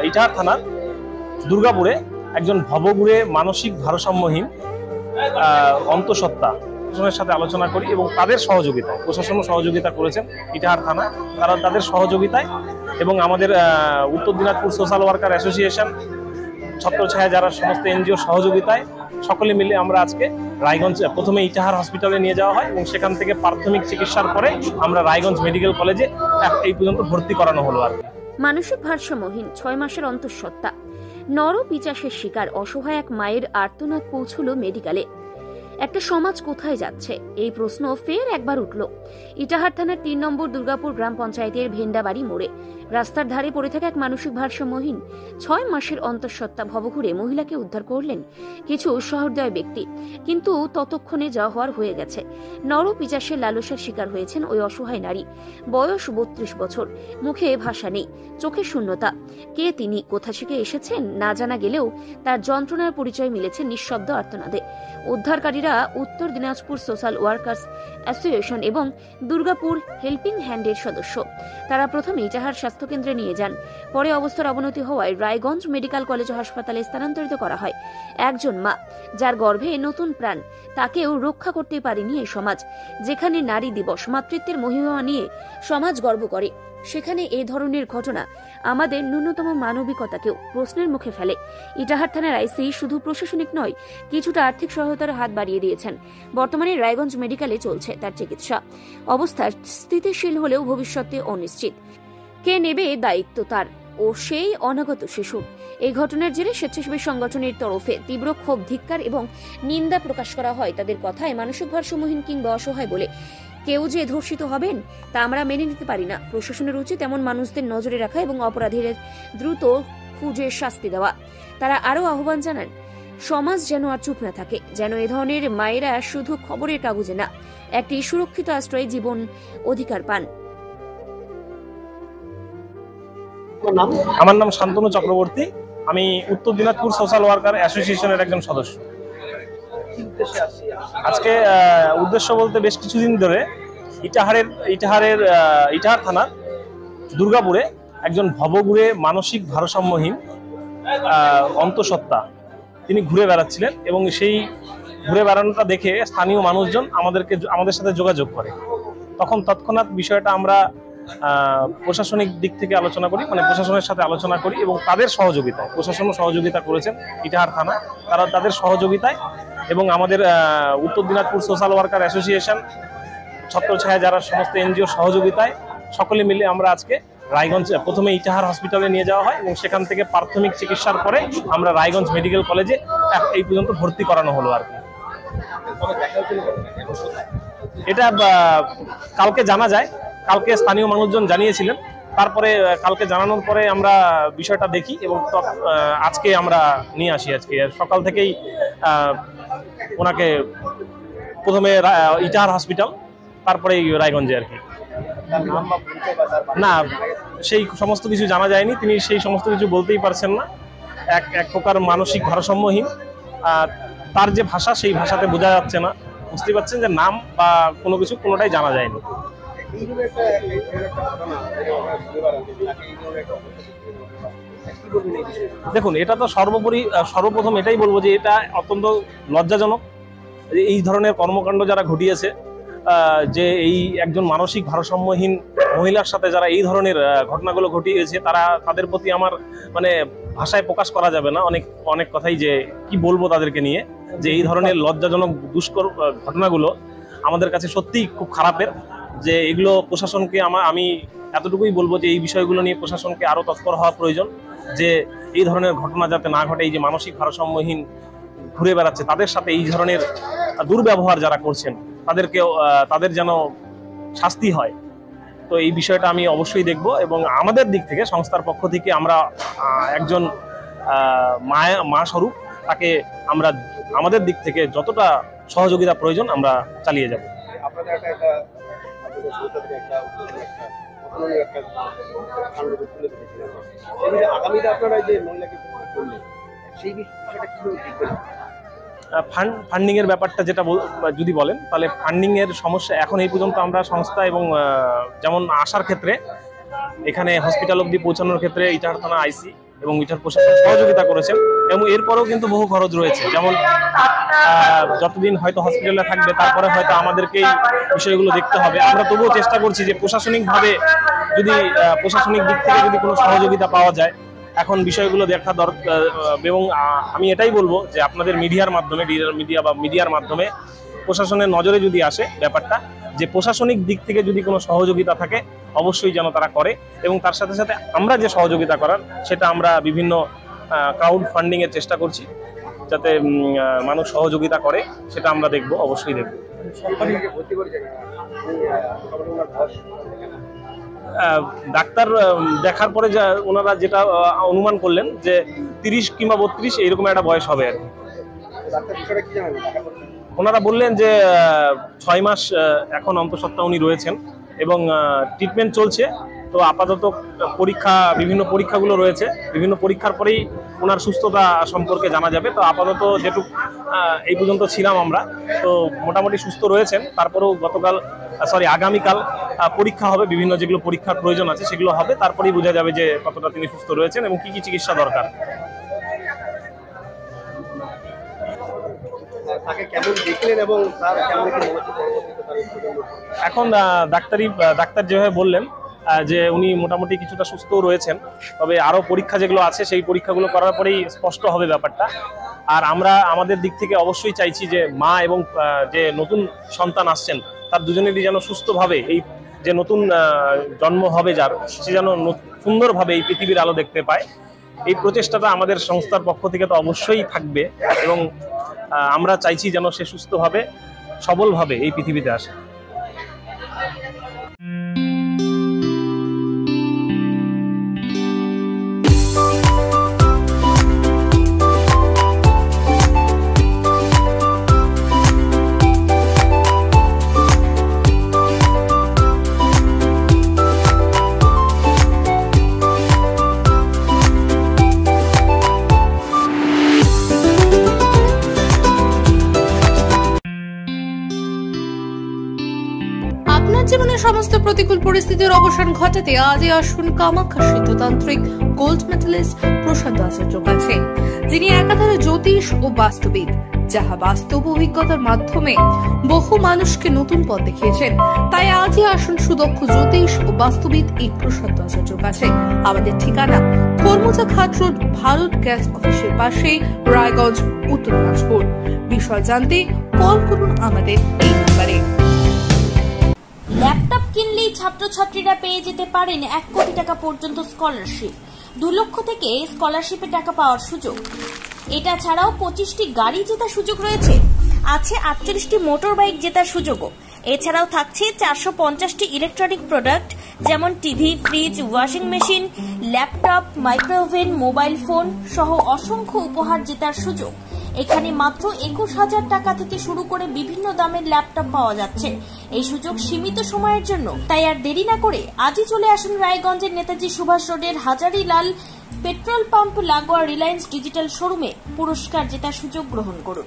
ইটাহার থানার দুর্গাপুরে একজন ভবঘুরে মানসিক ভারসাম্যহীন অন্তঃসত্ত্বা প্রশাসনের সাথে আলোচনা করি এবং তাদের সহযোগিতায়, প্রশাসনও সহযোগিতা করেছেন ইটাহার থানা, তারা তাদের সহযোগিতায় এবং আমাদের উত্তর দিনাজপুর সোশ্যাল ওয়ার্কার অ্যাসোসিয়েশন, ছত্রছায়া যারা সমস্ত এনজিও সহযোগিতায় সকলে মিলে আমরা আজকে রায়গঞ্জ প্রথমে ইটাহার হসপিটালে নিয়ে যাওয়া হয় এবং সেখান থেকে প্রাথমিক চিকিৎসার পরে আমরা রায়গঞ্জ মেডিকেল কলেজে এই পর্যন্ত ভর্তি করানো হলো। আর মানসিক ভারসাম্যহীন 6 মাসের অন্তঃসত্ত্বা নরপিচাসের শিকার অসহায় এক মায়ের আর্তনাদ পৌঁছল মেডিকেলে। একটা সমাজ কোথায় যাচ্ছে, এই প্রশ্ন ফের একবার উঠল ইটাহার থানার 3 নম্বর দুর্গাপুর গ্রাম পঞ্চায়েতের ভেন্ডাবাড়ি মোড়ে। রাস্তার ধারে পড়ে থাকা এক মানসিক ভারসাম্যহীন 6 মাসের অন্তঃসত্ত্বা ভবঘুরে মহিলাকে উদ্ধার করলেন কিছু সহৃদয় ব্যক্তি, কিন্তু ততক্ষণে যা হওয়ার হয়ে গেছে। নরপিচাসের লালসার শিকার হয়েছেন ওই অসহায় নারী। বয়স 32 বছর, মুখে ভাষা নেই, চোখে শূন্যতা। কে তিনি, কোথা থেকে এসেছেন না জানা গেলেও তার যন্ত্রণার পরিচয় মিলেছে নিঃশব্দ আর্তনাদে। উদ্ধারকারীরা উত্তর দিনাজপুর সোশ্যাল ওয়ার্কার্স অ্যাসোসিয়েশন এবং দুর্গাপুর হেল্পিং হ্যান্ডের সদস্য। তারা প্রথমে ইটাহার স্বাস্থ্যকেন্দ্রে নিয়ে যান, পরে অবস্থার অবনতি হওয়ায় রায়গঞ্জ মেডিকেল কলেজ হাসপাতালে স্থানান্তরিত করা হয়। একজন মা যার গর্ভে নতুন প্রাণ, তাকেও রক্ষা করতে পারেনি এই সমাজ। যেখানে নারী দিবস মাতৃত্বের মহিমা নিয়ে সমাজ গর্ব করে, সেখানে এই ধরনের ঘটনা আমাদের ন্যূনতম মানবিকতাকেও প্রশ্নের মুখে ফেলে। ইটাহার থানার আইসি শুধু প্রশাসনিক নয়, কিছুটা আর্থিক সহায়তার হাত বাড়িয়ে দিয়েছেন। বর্তমানে রায়গঞ্জ মেডিকেলে চলছে তার চিকিৎসা। অবস্থা স্থিতিশীল হলেও ভবিষ্যতে অনিশ্চিত। কে নেবে দায়িত্ব তার ও সেই অনাগত শিশু? এই ঘটনার জেরে স্বেচ্ছাসেবী সংগঠনের তরফে তীব্র ক্ষোভ, ধিক্কার এবং নিন্দা প্রকাশ করা হয়। তাদের কথায় মানসিক ভারসাম্যহীন কিংবা অসহায় বলে কেউ যে ধর্ষিত হবেন তা আমরা মেনে নিতে পারি না। প্রশাসনের উচিত এমন মানুষদের নজরে রাখা এবং অপরাধীদের দ্রুত খুঁজে শাস্তি দেওয়া। তারা আরও আহ্বান জানান, সমাজ যেন আর চুপ না থাকে, যেন এ ধরনের মায়েরা শুধু খবরের কাগজে না, একটি সুরক্ষিত আশ্রয়ে জীবন অধিকার পান। আমার নাম শান্তনু চক্রবর্তী, আমি উত্তর দিনাজপুর সোশ্যাল ওয়ার্কার অ্যাসোসিয়েশনের একজন সদস্য। আজকে উদ্দেশ্য বলতে বেশ কিছুদিন ধরে ইটাহার থানার দুর্গাপুরে একজন ভবঘুরে মানসিক ভারসাম্যহীন অন্তঃসত্ত্বা তিনি ঘুরে বেড়াচ্ছিলেন এবং সেই ঘুরে বেড়ানোটা দেখে স্থানীয় মানুষজন আমাদের সাথে যোগাযোগ করে। তখন তৎক্ষণাৎ বিষয়টা আমরা প্রশাসনিক দিক থেকে আলোচনা করি, মানে প্রশাসনের সাথে আলোচনা করি এবং তাদের সহযোগিতায়, প্রশাসনও সহযোগিতা করেছেন ইটাহার থানা, তারা তাদের সহযোগিতায় এবং আমাদের উত্তর দিনাজপুর সোশ্যাল ওয়ার্কার অ্যাসোসিয়েশন, ছত্রছায়া যারা সমস্ত এনজিও সহযোগিতায় সকলে মিলে আমরা আজকে রায়গঞ্জ প্রথমে ইটাহার হসপিটালে নিয়ে যাওয়া হয় এবং সেখান থেকে প্রাথমিক চিকিৎসার পরে আমরা রায়গঞ্জ মেডিকেল কলেজে এই পর্যন্ত ভর্তি করানো হলো। আর কি এটা কালকে জানা যায়, কালকে স্থানীয় মানুষজন জানিয়েছিলেন, তারপরে কালকে জানানোর পরে আমরা বিষয়টা দেখি এবং আজকে আমরা নিয়ে আসি। আজকে সকাল থেকেই ওনাকে প্রথমে ইটাহার হসপিটাল, তারপরে রায়গঞ্জে আর কি। না, সেই সমস্ত কিছু জানা যায়নি, তিনি সেই সমস্ত কিছু বলতেই পারছেন না। এক প্রকার মানসিক ভারসাম্যহীন, তার যে ভাষা সেই ভাষাতে বোঝা যাচ্ছে না। বুঝতে পারছেন যে নাম বা কোনো কিছু কোনোটাই জানা যায়নি। দেখুন, এটা তো সর্বপ্রথম এটাই বলবো যে এটা অত্যন্ত লজ্জাজনক। এই ধরনের কর্মকাণ্ড যারা ঘটিয়েছে, যে এই একজন মানসিক ভারসাম্যহীন মহিলার সাথে যারা এই ধরনের ঘটনাগুলো ঘটিয়েছে, তাদের প্রতি আমার মানে ভাষায় প্রকাশ করা যাবে না। অনেক কথাই যে কি বলবো তাদেরকে নিয়ে, যে এই ধরনের লজ্জাজনক দুষ্কর ঘটনাগুলো আমাদের কাছে সত্যিই খুব খারাপের। যে এগুলো প্রশাসনকে আমি এতটুকুই বলবো যে এই বিষয়গুলো নিয়ে প্রশাসনকে আরও তৎপর হওয়া প্রয়োজন, যে এই ধরনের ঘটনা যাতে না ঘটে। এই যে মানসিক ভারসাম্যহীন ঘুরে বেড়াচ্ছে, তাদের সাথে এই ধরনের দুর্ব্যবহার যারা করছেন তাদের যেন শাস্তি হয়। তো এই বিষয়টা আমি অবশ্যই দেখব এবং আমাদের দিক থেকে, সংস্থার পক্ষ থেকে আমরা একজন মা স্বরূপ তাকে আমরা আমাদের দিক থেকে যতটা সহযোগিতা প্রয়োজন আমরা চালিয়ে যাব। ফান্ডিং এর ব্যাপারটা যেটা যদি বলেন, তাহলে ফান্ডিং এর সমস্যা এখন এই পর্যন্ত আমরা সংস্থা এবং যেমন আসার ক্ষেত্রে এখানে হসপিটাল অবধি পৌঁছানোর ক্ষেত্রে ইটাহার থানা আইসি এবং ইটাহার প্রশাসন সহযোগিতা করেছেন, এবং এরপরেও কিন্তু বহু খরচ রয়েছে। যেমন যতদিন হয়তো হসপিটালে থাকবে তারপরে হয়তো আমাদেরকেই বিষয়গুলো দেখতে হবে। আমরা তবুও চেষ্টা করছি যে প্রশাসনিকভাবে যদি প্রশাসনিক দিক থেকে যদি কোনো সহযোগিতা পাওয়া যায়, এখন বিষয়গুলো দেখা দরকার। এবং আমি এটাই বলবো যে আপনাদের মিডিয়ার মাধ্যমে প্রশাসনের নজরে যদি আসে ব্যাপারটা, যে প্রশাসনিক দিক থেকে যদি কোনো সহযোগিতা থাকে অবশ্যই যেন তারা করে, এবং তার সাথে সাথে আমরা যে সহযোগিতা করার সেটা আমরা বিভিন্ন ক্রাউড ফান্ডিং এর চেষ্টা করছি, যাতে মানুষ সহযোগিতা করে সেটা আমরা দেখব, অবশ্যই দেখব। ডাক্তার দেখার পরে ওনারা যেটা অনুমান করলেন যে 30 কিংবা 32 এইরকম একটা বয়স হবে আর কি। ওনারা বললেন যে 6 মাস এখন অন্তঃসত্ত্বা উনি রয়েছেন এবং ট্রিটমেন্ট চলছে। তো আপাতত বিভিন্ন পরীক্ষাগুলো রয়েছে, বিভিন্ন পরীক্ষার পরেই ওনার সুস্থতা সম্পর্কে জানা যাবে। তো আপাতত যেটুকু এই পর্যন্ত ছিলাম আমরা, তো মোটামুটি সুস্থ রয়েছেন। তারপরেও আগামীকাল পরীক্ষা হবে, বিভিন্ন যেগুলো পরীক্ষার প্রয়োজন আছে সেগুলো হবে, তারপরেই বোঝা যাবে যে কতটা তিনি সুস্থ রয়েছেন এবং কি কি চিকিৎসা দরকার। এখন ডাক্তার যেভাবে বললেন যে উনি মোটামুটি কিছুটা সুস্থ রয়েছেন, তবে আরো পরীক্ষা যেগুলো আছে সেই পরীক্ষাগুলো করার পরেই স্পষ্ট হবে ব্যাপারটা। আর আমরা আমাদের দিক থেকে অবশ্যই চাইছি যে মা এবং যে নতুন সন্তান আসছেন তার দুজনেরই যেন সুস্থভাবে, এই যে নতুন জন্ম হবে যার, সে যেন সুন্দরভাবে এই পৃথিবীর আলো দেখতে পায়। এই প্রচেষ্টাটা আমাদের সংস্থার পক্ষ থেকে তো অবশ্যই থাকবে, এবং আমরা চাইছি যেন সে সুস্থভাবে সবলভাবে এই পৃথিবীতে আসে। জীবনের সমস্ত প্রতিকূল পরিস্থিতির অবসান ঘটাতে আজই আসুন কামাখ্যা সিদ্ধতান্ত্রিক গোল্ড মেডেলিস্ট প্রশান্ত আচার্যের কাছে, যিনি একাধারে জ্যোতিষ ও বাস্তুবিদ, যাহা বাস্তব অভিজ্ঞতার মাধ্যমে বহু মানুষকে নতুন পথ দেখিয়েছেন। তাই আজই আসুন সুদক্ষ জ্যোতিষ ও বাস্তুবিদ এই প্রশান্ত আচার্যের কাছে। আমাদের ঠিকানা কর্মজা ঘাট রোড, ভারত গ্যাস অফিসের পাশে, রায়গঞ্জ, উত্তর দিনাজপুর। বিষয় জানতে কল করুন আমাদের এই নম্বরে। ল্যাপটপ কিনলেই ছাত্রছাত্রীরা পেয়ে যেতে পারেন 1 কোটি টাকা পর্যন্ত স্কলারশিপ, 2 লক্ষ থেকে স্কলারশিপে টাকা পাওয়ার সুযোগ। এটা ছাড়াও 25টি গাড়ি জেতার সুযোগ রয়েছে, আছে 48টি মোটর বাইক জেতার সুযোগও। এছাড়াও থাকছে 450টি ইলেকট্রনিক প্রোডাক্ট, যেমন TV, fridge, washing machine, laptop, micro oven, mobile phone সহ অসংখ্য উপহার জেতার সুযোগ। এখানে মাত্র 21,000 টাকা থেকে শুরু করে বিভিন্ন দামের ল্যাপটপ পাওয়া যাচ্ছে। এই সুযোগ সীমিত সময়ের জন্য, তাই আর দেরি না করে আজই চলে আসুন রায়গঞ্জের নেতাজি সুভাষ রোডের হাজারিলাল পেট্রোল পাম্প লাগোয়া রিলায়েন্স ডিজিটাল শোরুমে পুরস্কার জেতার সুযোগ গ্রহণ করুন।